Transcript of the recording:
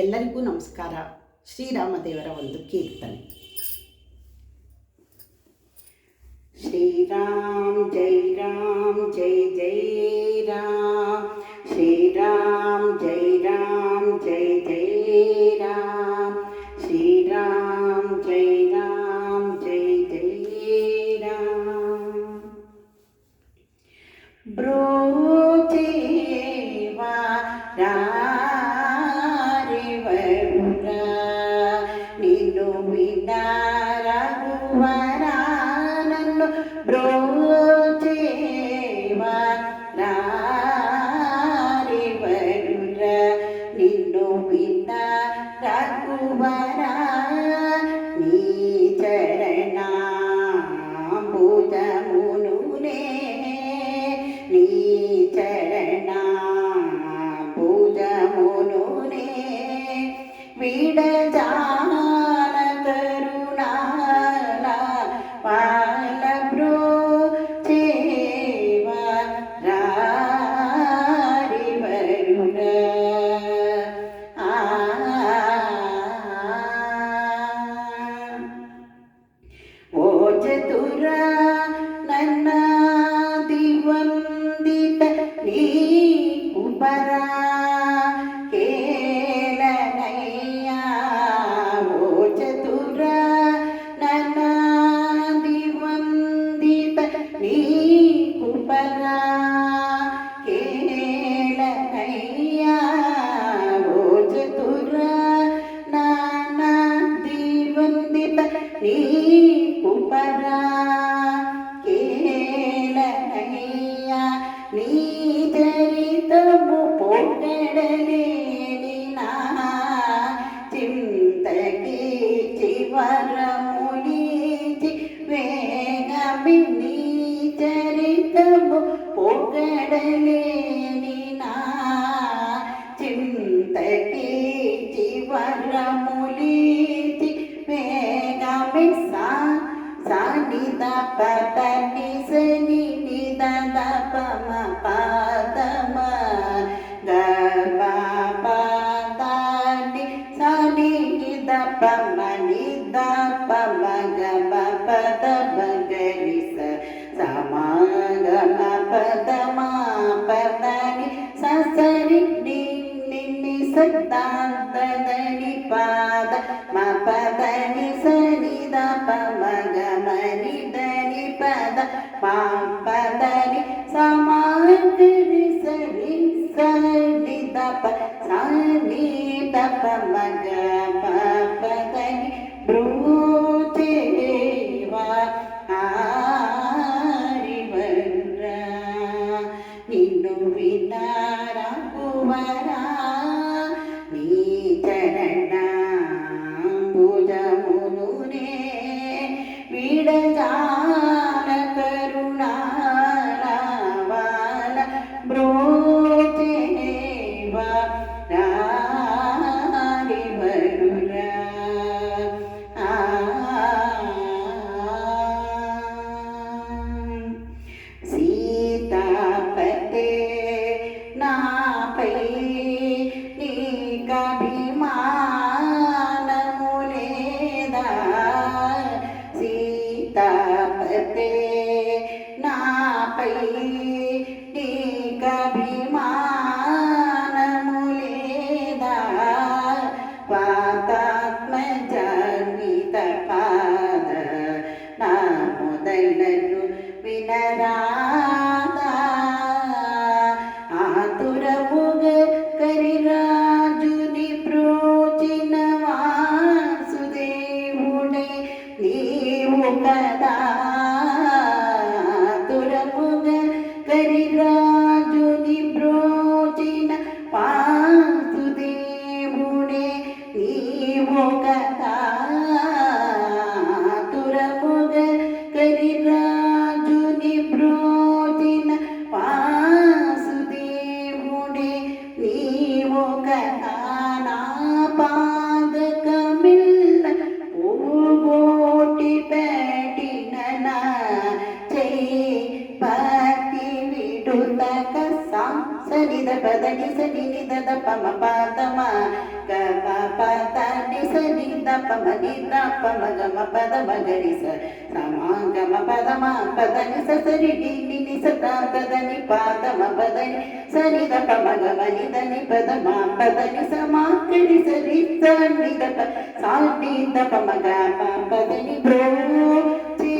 ಎಲ್ಲರಿಗೂ ನಮಸ್ಕಾರ. ಶ್ರೀರಾಮದೇವರ ಒಂದು ಕೀರ್ತನೆ. ಶ್ರೀರಾಮ್ ಜೈ ರಾಮ್ ಜೈ ಜೈ ರಾಮ್, ಶ್ರೀರಾಮ್ ಜೈ ರಾಮ್ ಜೈ ಜೈ ರಾಮ್, ಶ್ರೀರಾಮ್ ಜೈ ರಾಮ್ ಜೈ ಜೈ ರಾಮ್. ಬ್ರೋಚೇವಾ ನಿನ್ನು ವಿದಾರಗುವರ ನನ್ನು ಬ್ರೋಚೇವ ರಾರಿವರುರ ನಿನ್ನು ವಿದಾರಗುವರ ನೀ ಚರಣ ಭುಜ ಮುನುನೇ, ನೀ ಚರಣ ಭುಜ ಮುನುನೇ ವಿಡಜಾಲ ಕರುಣಾಲ ಪಾಲ ಬ್ರೋಚೇವ ರಾರಿವರುರ. ಓ ಚತುರ ನನ್ನ ದಿವಂದಿತ ನೀ ಕುಬರ ನೀ ಕುಪರ ಕೇಳನಯ್ಯ. ಓ ಚತುರ ನಾನ ದಿವಂದಿತ ನೀ ಕುಪರ ಕೇಳನಯ್ಯ. ನೀ ಚರಿತಮು ಪೊಗಡಲೇ ನಿನಾ చింతకి చివరములిచి వేగమి నీ చరితము పొగడలేని నా చింతకి చివరములిచి వేగమి సానిద పదని సని నిద పమ పదమ గమ పదని సని నిద పమ నిద పమ గమ పద బగరి సమాగమ పదమ పదని ససరి నిన్ని సద్దాంతదని పాద మ పదని సనిద పమ గమ నిదని పద మా పదని సమాగరి సరి సనిద ప సనిద పమ గమ పదని బ్రోచేవ నిన్ను విదారగువర నీ చరణ భుజమునునే విడజాల కరుణాల బాల బ్రోచేవ రారివరుర. సీతాపతే నాపై నీకభిమానము లేదా, సీతాపతే నాపై నీకభిమానము లేదా, పాతాత్మజనిత పాద నా మొదలను వినరాదా. ఆతురముగ కరిరాజుని ప్రోచిన వాసుదేవుడే నీవు కదా. ఆతురముగ కరిరాజుని ప్రోచిన వాసుదేవుడే నీవు కదా. ఆతురముగ కరిరాజుని ప్రోచిన వాసుదేవుడే నీవు కదా. నా పాదకమిల్ల పోగోటి పెట్టిన నా చెయ్యి పతి విడుతక సా సనిద పదని సని నిద పమ పాదమ గ ప ద ని స ని ద ప మ ని ద ప మ గ మ ప ద మ గ రి స స మ గ మ ప ద మ ప ద ని స స రి డి ని ని స ద ద ద ని ప ద మ ప ద ని స ని ద ప మ గ మ ని ద ని ప ద మ ప ద ని స మ గ రి స రి స ని ద ప సా ని ద ప మ గ ప ప ద ని బ్రోచి